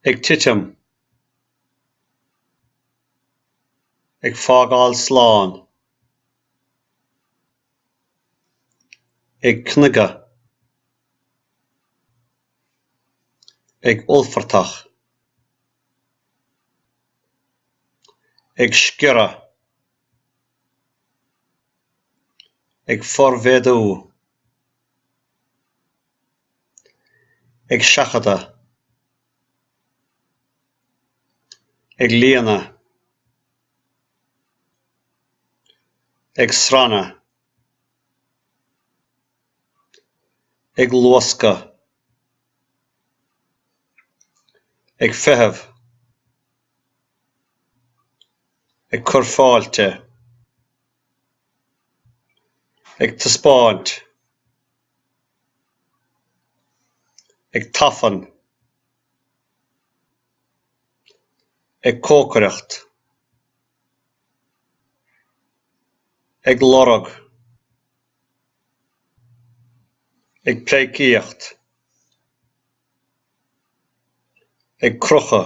Ag titim. Ag fágáil slán. Ag cnoige. Ag ulfartach. Ag sciorra. Ag forvéadú. Ag seachada. Ag líana. Ag sranna. Ag luasca. Ag feitheamh. Ag curfáilte. Ag taspáint. Ag tafan. Ag cócaireacht. Ag lorg. Ag préicíocht. Ag crucha.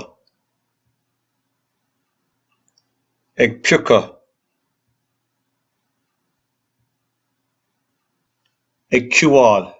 Ag piúcha. Ag ciúáil.